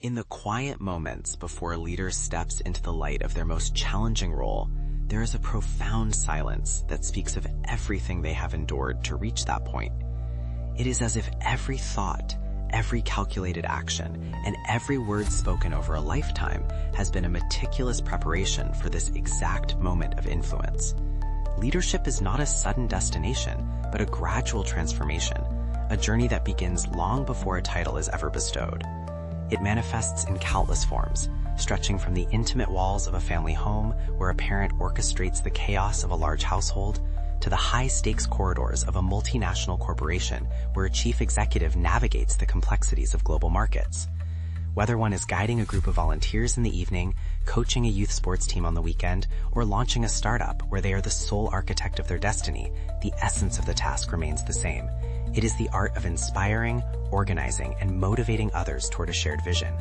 In the quiet moments before a leader steps into the light of their most challenging role, there is a profound silence that speaks of everything they have endured to reach that point. It is as if every thought, every calculated action, and every word spoken over a lifetime has been a meticulous preparation for this exact moment of influence. Leadership is not a sudden destination, but a gradual transformation, a journey that begins long before a title is ever bestowed. It manifests in countless forms, stretching from the intimate walls of a family home where a parent orchestrates the chaos of a large household, to the high-stakes corridors of a multinational corporation where a chief executive navigates the complexities of global markets. Whether one is guiding a group of volunteers in the evening, coaching a youth sports team on the weekend, or launching a startup where they are the sole architect of their destiny, the essence of the task remains the same. It is the art of inspiring, organizing, and motivating others toward a shared vision.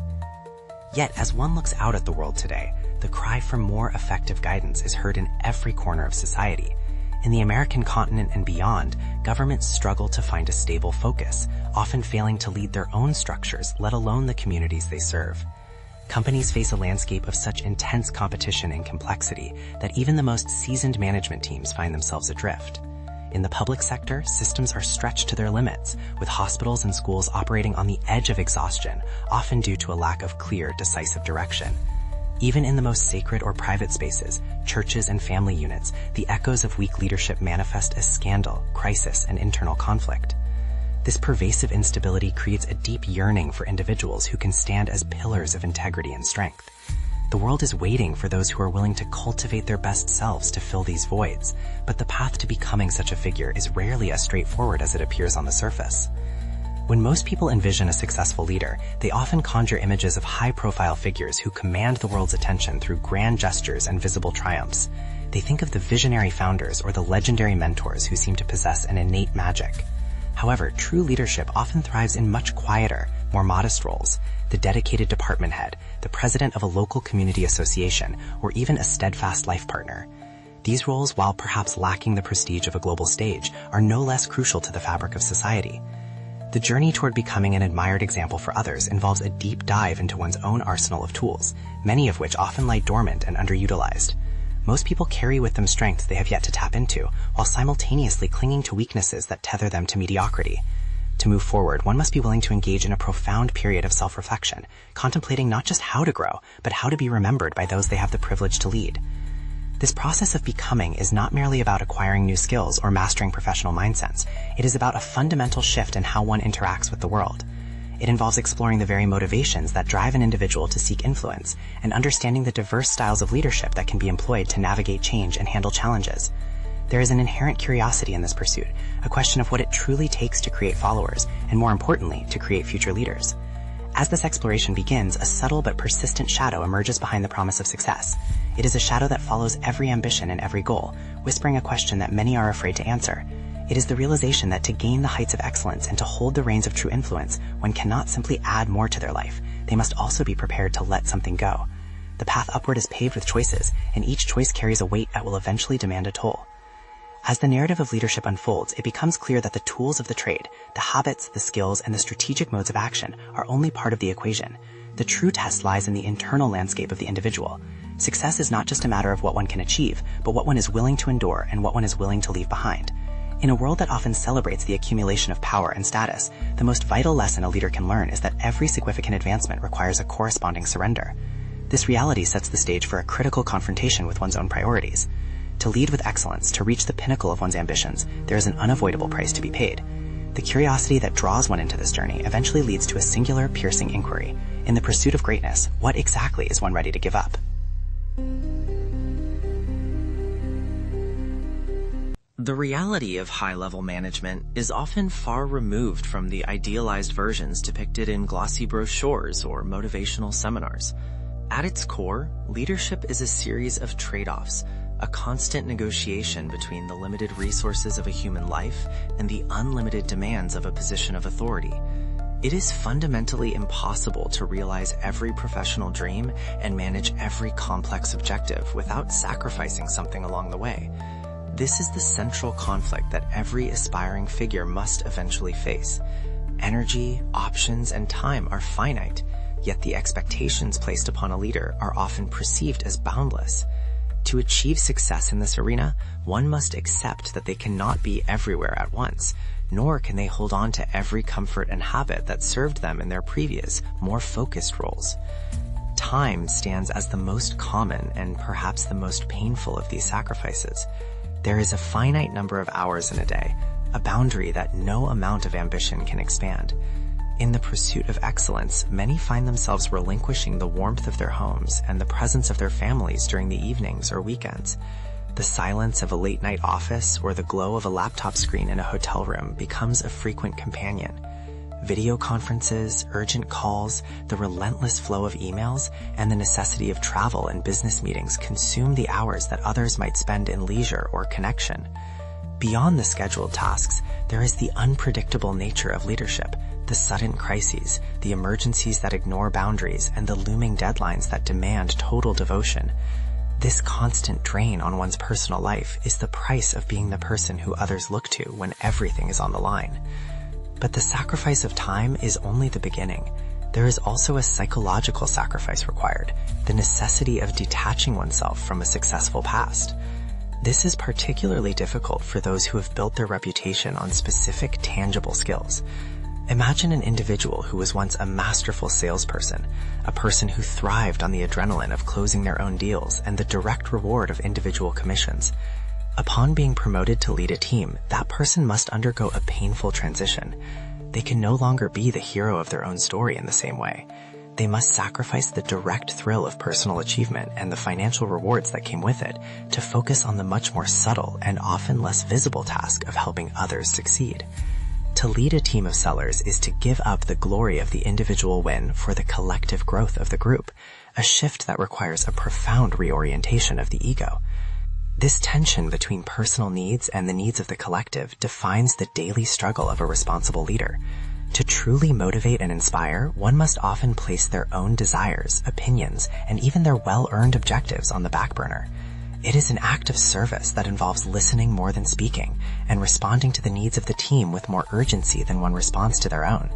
Yet, as one looks out at the world today, the cry for more effective guidance is heard in every corner of society. In the American continent and beyond, governments struggle to find a stable focus, often failing to lead their own structures, let alone the communities they serve. Companies face a landscape of such intense competition and complexity that even the most seasoned management teams find themselves adrift. In the public sector, systems are stretched to their limits, with hospitals and schools operating on the edge of exhaustion, often due to a lack of clear, decisive direction. Even in the most sacred or private spaces, churches and family units, the echoes of weak leadership manifest as scandal, crisis, and internal conflict. This pervasive instability creates a deep yearning for individuals who can stand as pillars of integrity and strength. The world is waiting for those who are willing to cultivate their best selves to fill these voids, but the path to becoming such a figure is rarely as straightforward as it appears on the surface. When most people envision a successful leader, they often conjure images of high-profile figures who command the world's attention through grand gestures and visible triumphs. They think of the visionary founders or the legendary mentors who seem to possess an innate magic. However, true leadership often thrives in much quieter, more modest roles: the dedicated department head, the president of a local community association, or even a steadfast life partner. These roles, while perhaps lacking the prestige of a global stage, are no less crucial to the fabric of society. The journey toward becoming an admired example for others involves a deep dive into one's own arsenal of tools, many of which often lie dormant and underutilized. Most people carry with them strengths they have yet to tap into, while simultaneously clinging to weaknesses that tether them to mediocrity. To move forward, one must be willing to engage in a profound period of self-reflection, contemplating not just how to grow, but how to be remembered by those they have the privilege to lead. This process of becoming is not merely about acquiring new skills or mastering professional mindsets. It is about a fundamental shift in how one interacts with the world. It involves exploring the very motivations that drive an individual to seek influence and understanding the diverse styles of leadership that can be employed to navigate change and handle challenges. There is an inherent curiosity in this pursuit, a question of what it truly takes to create followers, and more importantly, to create future leaders. As this exploration begins, a subtle but persistent shadow emerges behind the promise of success. It is a shadow that follows every ambition and every goal, whispering a question that many are afraid to answer. It is the realization that to gain the heights of excellence and to hold the reins of true influence, one cannot simply add more to their life. They must also be prepared to let something go. The path upward is paved with choices, and each choice carries a weight that will eventually demand a toll. As the narrative of leadership unfolds, it becomes clear that the tools of the trade, the habits, the skills, and the strategic modes of action are only part of the equation. The true test lies in the internal landscape of the individual. Success is not just a matter of what one can achieve, but what one is willing to endure and what one is willing to leave behind. In a world that often celebrates the accumulation of power and status, the most vital lesson a leader can learn is that every significant advancement requires a corresponding surrender. This reality sets the stage for a critical confrontation with one's own priorities. To lead with excellence, to reach the pinnacle of one's ambitions, there is an unavoidable price to be paid. The curiosity that draws one into this journey eventually leads to a singular, piercing inquiry. In the pursuit of greatness, what exactly is one ready to give up? The reality of high-level management is often far removed from the idealized versions depicted in glossy brochures or motivational seminars. At its core, leadership is a series of trade-offs, a constant negotiation between the limited resources of a human life and the unlimited demands of a position of authority. It is fundamentally impossible to realize every professional dream and manage every complex objective without sacrificing something along the way. This is the central conflict that every aspiring figure must eventually face. Energy, options, and time are finite, yet the expectations placed upon a leader are often perceived as boundless. To achieve success in this arena, one must accept that they cannot be everywhere at once, nor can they hold on to every comfort and habit that served them in their previous, more focused roles. Time stands as the most common and perhaps the most painful of these sacrifices. There is a finite number of hours in a day, a boundary that no amount of ambition can expand. In the pursuit of excellence, many find themselves relinquishing the warmth of their homes and the presence of their families during the evenings or weekends. The silence of a late-night office or the glow of a laptop screen in a hotel room becomes a frequent companion. Video conferences, urgent calls, the relentless flow of emails, and the necessity of travel and business meetings consume the hours that others might spend in leisure or connection. Beyond the scheduled tasks, there is the unpredictable nature of leadership, the sudden crises, the emergencies that ignore boundaries, and the looming deadlines that demand total devotion. This constant drain on one's personal life is the price of being the person who others look to when everything is on the line. But the sacrifice of time is only the beginning. There is also a psychological sacrifice required, the necessity of detaching oneself from a successful past. This is particularly difficult for those who have built their reputation on specific, tangible skills. Imagine an individual who was once a masterful salesperson, a person who thrived on the adrenaline of closing their own deals and the direct reward of individual commissions. Upon being promoted to lead a team, that person must undergo a painful transition. They can no longer be the hero of their own story in the same way. They must sacrifice the direct thrill of personal achievement and the financial rewards that came with it to focus on the much more subtle and often less visible task of helping others succeed. To lead a team of sellers is to give up the glory of the individual win for the collective growth of the group, a shift that requires a profound reorientation of the ego. This tension between personal needs and the needs of the collective defines the daily struggle of a responsible leader. To truly motivate and inspire, one must often place their own desires, opinions, and even their well-earned objectives on the back burner. It is an act of service that involves listening more than speaking and responding to the needs of the team with more urgency than one responds to their own.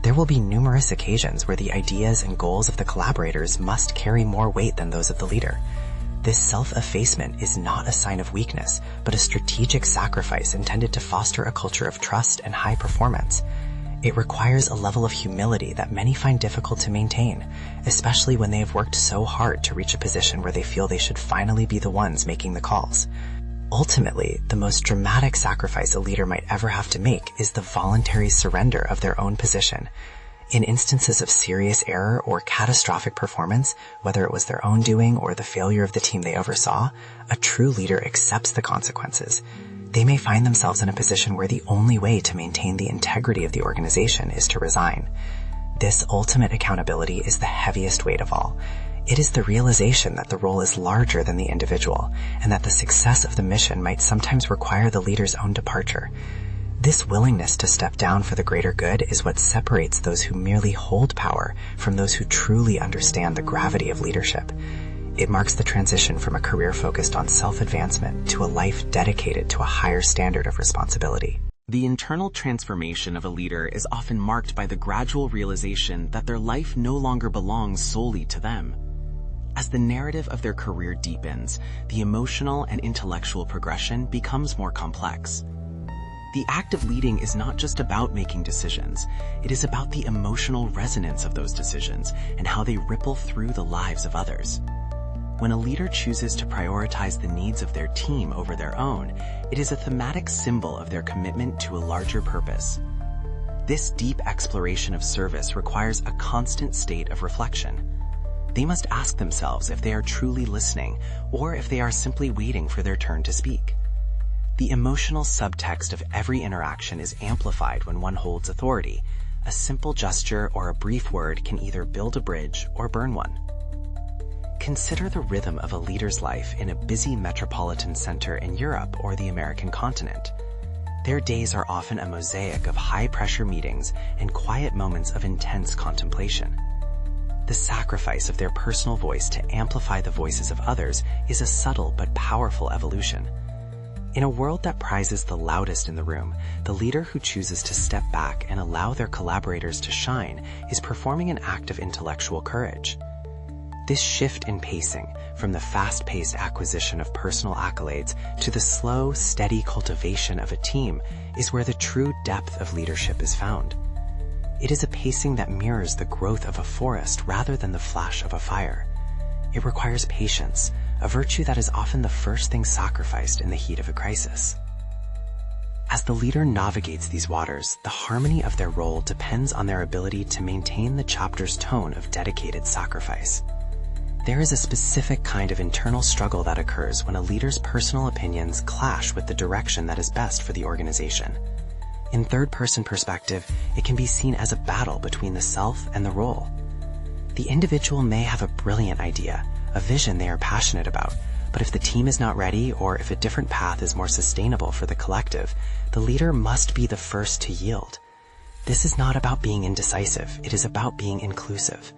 There will be numerous occasions where the ideas and goals of the collaborators must carry more weight than those of the leader. This self-effacement is not a sign of weakness, but a strategic sacrifice intended to foster a culture of trust and high performance. It requires a level of humility that many find difficult to maintain, especially when they have worked so hard to reach a position where they feel they should finally be the ones making the calls. Ultimately, the most dramatic sacrifice a leader might ever have to make is the voluntary surrender of their own position. In instances of serious error or catastrophic performance, whether it was their own doing or the failure of the team they oversaw, a true leader accepts the consequences. They may find themselves in a position where the only way to maintain the integrity of the organization is to resign. This ultimate accountability is the heaviest weight of all. It is the realization that the role is larger than the individual, and that the success of the mission might sometimes require the leader's own departure. This willingness to step down for the greater good is what separates those who merely hold power from those who truly understand the gravity of leadership. It marks the transition from a career focused on self-advancement to a life dedicated to a higher standard of responsibility. The internal transformation of a leader is often marked by the gradual realization that their life no longer belongs solely to them. As the narrative of their career deepens, the emotional and intellectual progression becomes more complex. The act of leading is not just about making decisions. It is about the emotional resonance of those decisions and how they ripple through the lives of others. When a leader chooses to prioritize the needs of their team over their own, it is a thematic symbol of their commitment to a larger purpose. This deep exploration of service requires a constant state of reflection. They must ask themselves if they are truly listening or if they are simply waiting for their turn to speak. The emotional subtext of every interaction is amplified when one holds authority. A simple gesture or a brief word can either build a bridge or burn one. Consider the rhythm of a leader's life in a busy metropolitan center in Europe or the American continent. Their days are often a mosaic of high-pressure meetings and quiet moments of intense contemplation. The sacrifice of their personal voice to amplify the voices of others is a subtle but powerful evolution. In a world that prizes the loudest in the room, the leader who chooses to step back and allow their collaborators to shine is performing an act of intellectual courage. This shift in pacing, from the fast-paced acquisition of personal accolades to the slow, steady cultivation of a team, is where the true depth of leadership is found. It is a pacing that mirrors the growth of a forest rather than the flash of a fire. It requires patience, a virtue that is often the first thing sacrificed in the heat of a crisis. As the leader navigates these waters, the harmony of their role depends on their ability to maintain the chapter's tone of dedicated sacrifice. There is a specific kind of internal struggle that occurs when a leader's personal opinions clash with the direction that is best for the organization. In third-person perspective, it can be seen as a battle between the self and the role. The individual may have a brilliant idea, a vision they are passionate about, but if the team is not ready or if a different path is more sustainable for the collective, the leader must be the first to yield. This is not about being indecisive, it is about being inclusive.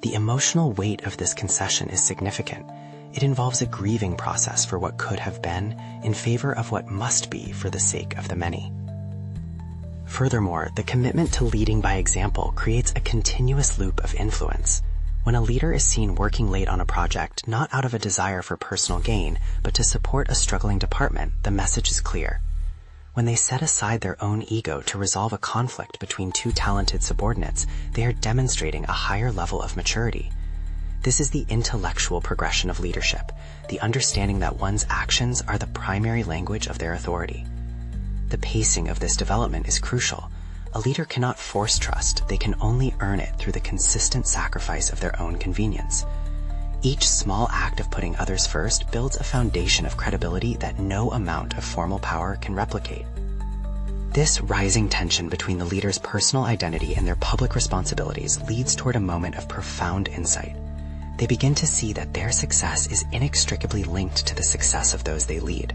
The emotional weight of this concession is significant. It involves a grieving process for what could have been in favor of what must be for the sake of the many. Furthermore, the commitment to leading by example creates a continuous loop of influence. When a leader is seen working late on a project, not out of a desire for personal gain, but to support a struggling department, the message is clear. When they set aside their own ego to resolve a conflict between two talented subordinates, they are demonstrating a higher level of maturity. This is the intellectual progression of leadership, the understanding that one's actions are the primary language of their authority. The pacing of this development is crucial. A leader cannot force trust, they can only earn it through the consistent sacrifice of their own convenience. Each small act of putting others first builds a foundation of credibility that no amount of formal power can replicate. This rising tension between the leader's personal identity and their public responsibilities leads toward a moment of profound insight. They begin to see that their success is inextricably linked to the success of those they lead.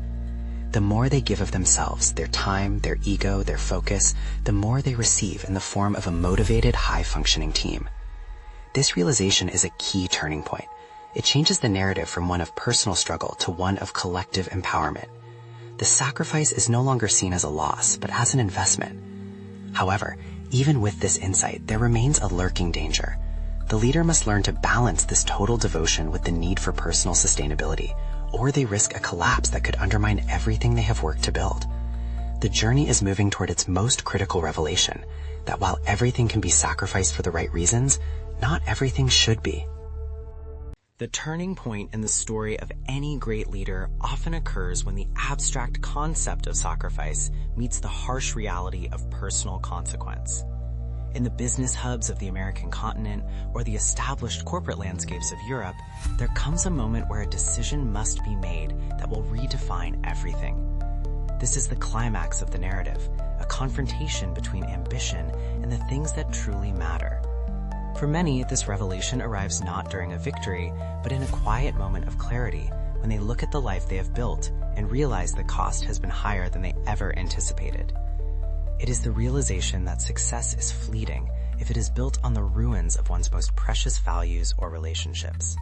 The more they give of themselves, their time, their ego, their focus, the more they receive in the form of a motivated, high-functioning team. This realization is a key turning point. It changes the narrative from one of personal struggle to one of collective empowerment. The sacrifice is no longer seen as a loss, but as an investment. However, even with this insight, there remains a lurking danger. The leader must learn to balance this total devotion with the need for personal sustainability, or they risk a collapse that could undermine everything they have worked to build. The journey is moving toward its most critical revelation, that while everything can be sacrificed for the right reasons, not everything should be. The turning point in the story of any great leader often occurs when the abstract concept of sacrifice meets the harsh reality of personal consequence. In the business hubs of the American continent or the established corporate landscapes of Europe, there comes a moment where a decision must be made that will redefine everything. This is the climax of the narrative, a confrontation between ambition and the things that truly matter. For many, this revelation arrives not during a victory, but in a quiet moment of clarity when they look at the life they have built and realize the cost has been higher than they ever anticipated. It is the realization that success is fleeting if it is built on the ruins of one's most precious values or relationships.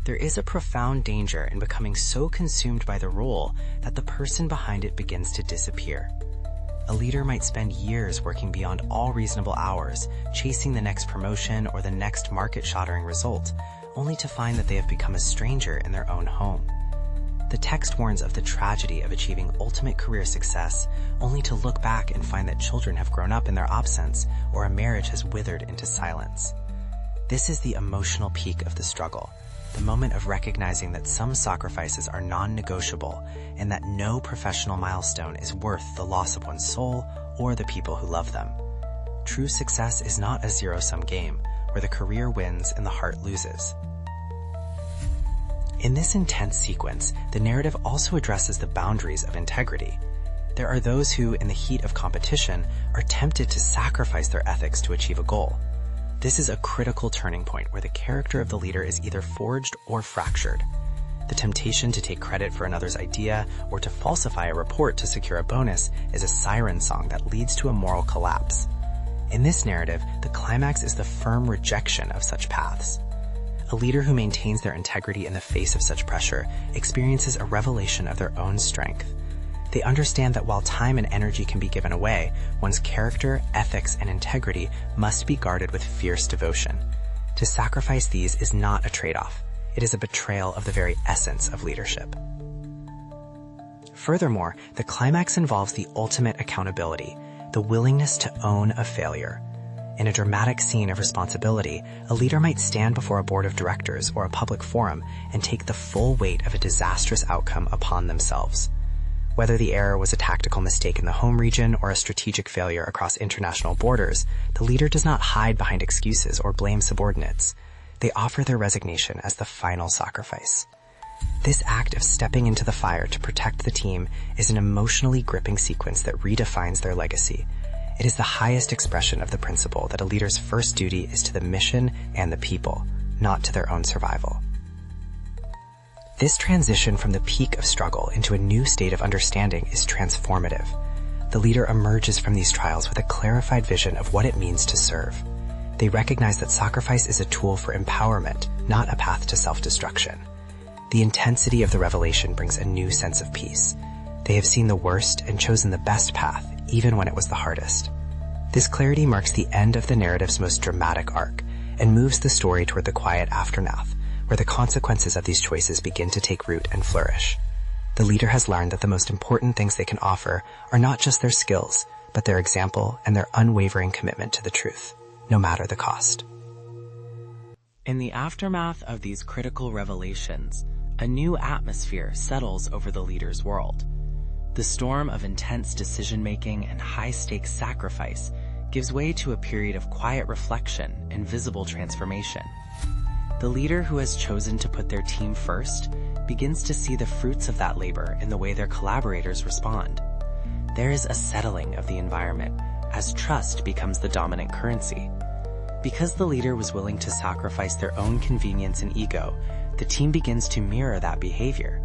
There is a profound danger in becoming so consumed by the role that the person behind it begins to disappear. A leader might spend years working beyond all reasonable hours, chasing the next promotion or the next market-shattering result, only to find that they have become a stranger in their own home. The text warns of the tragedy of achieving ultimate career success, only to look back and find that children have grown up in their absence or a marriage has withered into silence. This is the emotional peak of the struggle, the moment of recognizing that some sacrifices are non-negotiable and that no professional milestone is worth the loss of one's soul or the people who love them. True success is not a zero-sum game where the career wins and the heart loses. In this intense sequence, the narrative also addresses the boundaries of integrity. There are those who, in the heat of competition, are tempted to sacrifice their ethics to achieve a goal. This is a critical turning point where the character of the leader is either forged or fractured. The temptation to take credit for another's idea or to falsify a report to secure a bonus is a siren song that leads to a moral collapse. In this narrative, the climax is the firm rejection of such paths. A leader who maintains their integrity in the face of such pressure experiences a revelation of their own strength. They understand that while time and energy can be given away, one's character, ethics, and integrity must be guarded with fierce devotion. To sacrifice these is not a trade-off. It is a betrayal of the very essence of leadership. Furthermore, the climax involves the ultimate accountability, the willingness to own a failure. In a dramatic scene of responsibility, a leader might stand before a board of directors or a public forum and take the full weight of a disastrous outcome upon themselves. Whether the error was a tactical mistake in the home region or a strategic failure across international borders, the leader does not hide behind excuses or blame subordinates. They offer their resignation as the final sacrifice. This act of stepping into the fire to protect the team is an emotionally gripping sequence that redefines their legacy. It is the highest expression of the principle that a leader's first duty is to the mission and the people, not to their own survival. This transition from the peak of struggle into a new state of understanding is transformative. The leader emerges from these trials with a clarified vision of what it means to serve. They recognize that sacrifice is a tool for empowerment, not a path to self-destruction. The intensity of the revelation brings a new sense of peace. They have seen the worst and chosen the best path, even when it was the hardest. This clarity marks the end of the narrative's most dramatic arc and moves the story toward the quiet aftermath, where the consequences of these choices begin to take root and flourish. The leader has learned that the most important things they can offer are not just their skills, but their example and their unwavering commitment to the truth, no matter the cost. In the aftermath of these critical revelations, a new atmosphere settles over the leader's world. The storm of intense decision-making and high-stakes sacrifice gives way to a period of quiet reflection and visible transformation. The leader who has chosen to put their team first begins to see the fruits of that labor in the way their collaborators respond. There is a settling of the environment as trust becomes the dominant currency. Because the leader was willing to sacrifice their own convenience and ego, the team begins to mirror that behavior.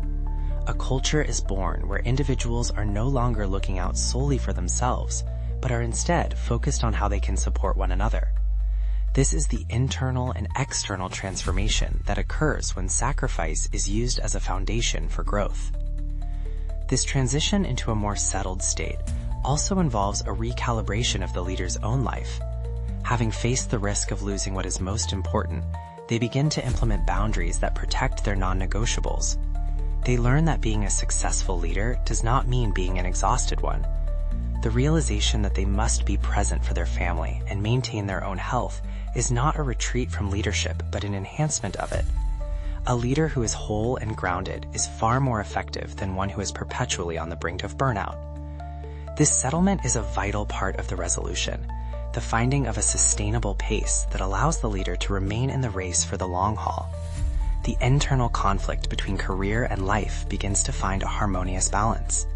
A culture is born where individuals are no longer looking out solely for themselves, but are instead focused on how they can support one another. This is the internal and external transformation that occurs when sacrifice is used as a foundation for growth. This transition into a more settled state also involves a recalibration of the leader's own life. Having faced the risk of losing what is most important, they begin to implement boundaries that protect their non-negotiables. They learn that being a successful leader does not mean being an exhausted one. The realization that they must be present for their family and maintain their own health is not a retreat from leadership, but an enhancement of it. A leader who is whole and grounded is far more effective than one who is perpetually on the brink of burnout. This settlement is a vital part of the resolution, the finding of a sustainable pace that allows the leader to remain in the race for the long haul. The internal conflict between career and life begins to find a harmonious balance.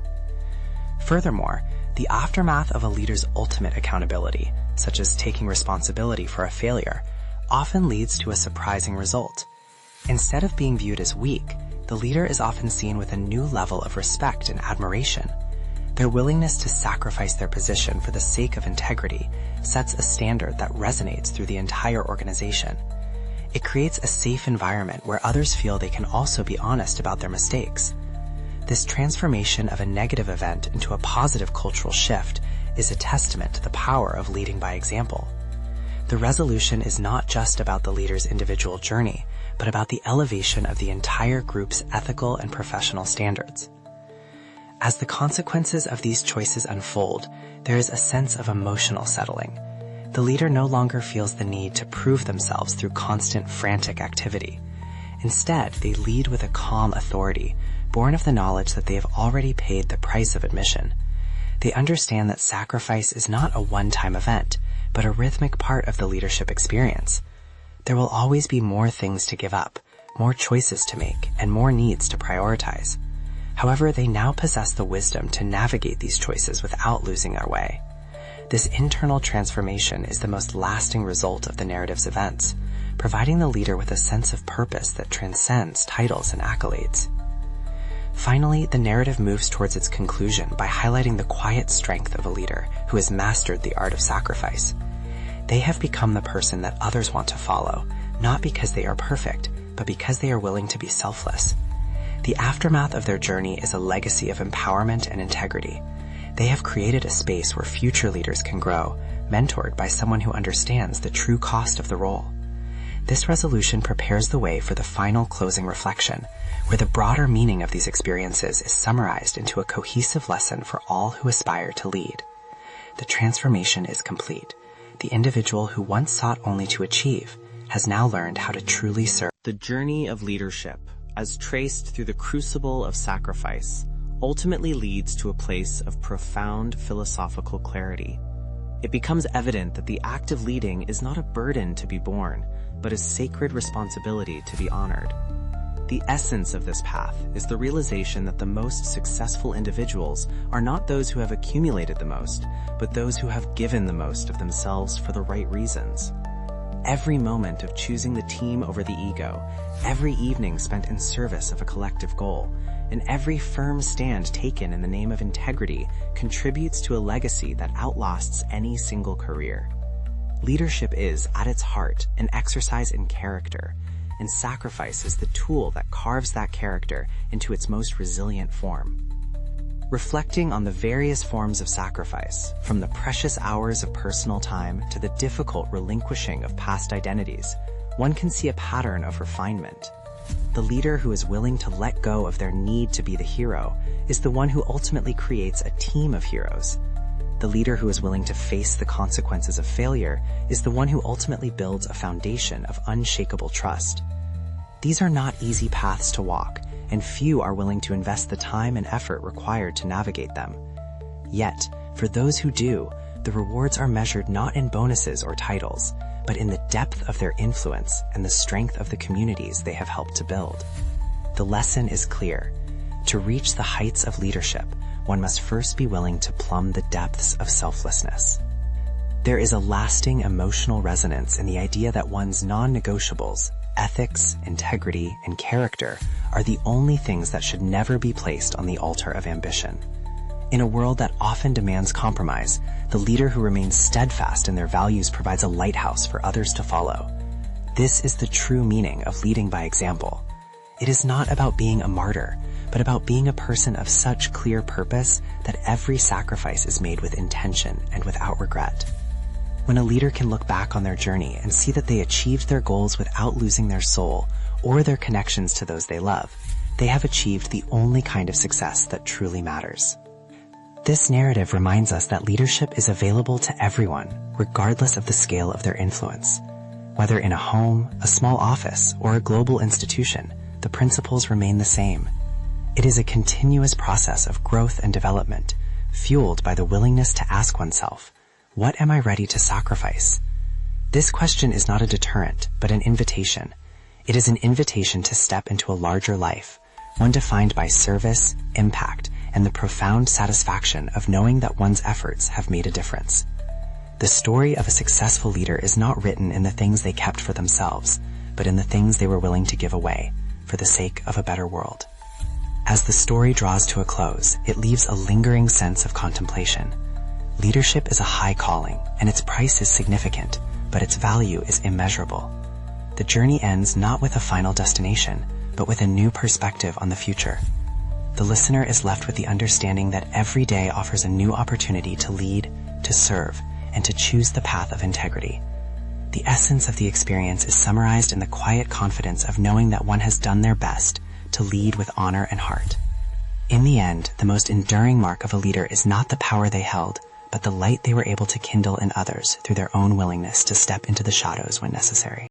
Furthermore, the aftermath of a leader's ultimate accountability, such as taking responsibility for a failure, often leads to a surprising result. Instead of being viewed as weak, the leader is often seen with a new level of respect and admiration. Their willingness to sacrifice their position for the sake of integrity sets a standard that resonates through the entire organization. It creates a safe environment where others feel they can also be honest about their mistakes. This transformation of a negative event into a positive cultural shift is a testament to the power of leading by example. The resolution is not just about the leader's individual journey, but about the elevation of the entire group's ethical and professional standards. As the consequences of these choices unfold, there is a sense of emotional settling. The leader no longer feels the need to prove themselves through constant frantic activity. Instead, they lead with a calm authority, born of the knowledge that they have already paid the price of admission. They understand that sacrifice is not a one-time event, but a rhythmic part of the leadership experience. There will always be more things to give up, more choices to make, and more needs to prioritize. However, they now possess the wisdom to navigate these choices without losing their way. This internal transformation is the most lasting result of the narrative's events, providing the leader with a sense of purpose that transcends titles and accolades. Finally, the narrative moves towards its conclusion by highlighting the quiet strength of a leader who has mastered the art of sacrifice. They have become the person that others want to follow, not because they are perfect, but because they are willing to be selfless. The aftermath of their journey is a legacy of empowerment and integrity. They have created a space where future leaders can grow, mentored by someone who understands the true cost of the role. This resolution prepares the way for the final closing reflection, where the broader meaning of these experiences is summarized into a cohesive lesson for all who aspire to lead. The transformation is complete. The individual who once sought only to achieve has now learned how to truly serve. The journey of leadership, as traced through the crucible of sacrifice, ultimately leads to a place of profound philosophical clarity. It becomes evident that the act of leading is not a burden to be borne, but a sacred responsibility to be honored. The essence of this path is the realization that the most successful individuals are not those who have accumulated the most, but those who have given the most of themselves for the right reasons. Every moment of choosing the team over the ego, every evening spent in service of a collective goal, and every firm stand taken in the name of integrity contributes to a legacy that outlasts any single career. Leadership is, at its heart, an exercise in character, and sacrifice is the tool that carves that character into its most resilient form. Reflecting on the various forms of sacrifice, from the precious hours of personal time to the difficult relinquishing of past identities, one can see a pattern of refinement. The leader who is willing to let go of their need to be the hero is the one who ultimately creates a team of heroes. The leader who is willing to face the consequences of failure is the one who ultimately builds a foundation of unshakable trust. These are not easy paths to walk, and few are willing to invest the time and effort required to navigate them. Yet, for those who do, the rewards are measured not in bonuses or titles, but in the depth of their influence and the strength of the communities they have helped to build. The lesson is clear. To reach the heights of leadership, one must first be willing to plumb the depths of selflessness. There is a lasting emotional resonance in the idea that one's non-negotiables, ethics, integrity, and character are the only things that should never be placed on the altar of ambition. In a world that often demands compromise, the leader who remains steadfast in their values provides a lighthouse for others to follow. This is the true meaning of leading by example. It is not about being a martyr, but about being a person of such clear purpose that every sacrifice is made with intention and without regret. When a leader can look back on their journey and see that they achieved their goals without losing their soul or their connections to those they love, they have achieved the only kind of success that truly matters. This narrative reminds us that leadership is available to everyone, regardless of the scale of their influence. Whether in a home, a small office, or a global institution, the principles remain the same. It is a continuous process of growth and development, fueled by the willingness to ask oneself, what am I ready to sacrifice? This question is not a deterrent, but an invitation. It is an invitation to step into a larger life, one defined by service, impact, and the profound satisfaction of knowing that one's efforts have made a difference. The story of a successful leader is not written in the things they kept for themselves, but in the things they were willing to give away for the sake of a better world. As the story draws to a close, it leaves a lingering sense of contemplation. Leadership is a high calling, and its price is significant, but its value is immeasurable. The journey ends not with a final destination, but with a new perspective on the future. The listener is left with the understanding that every day offers a new opportunity to lead, to serve, and to choose the path of integrity. The essence of the experience is summarized in the quiet confidence of knowing that one has done their best to lead with honor and heart. In the end, the most enduring mark of a leader is not the power they held, but the light they were able to kindle in others through their own willingness to step into the shadows when necessary.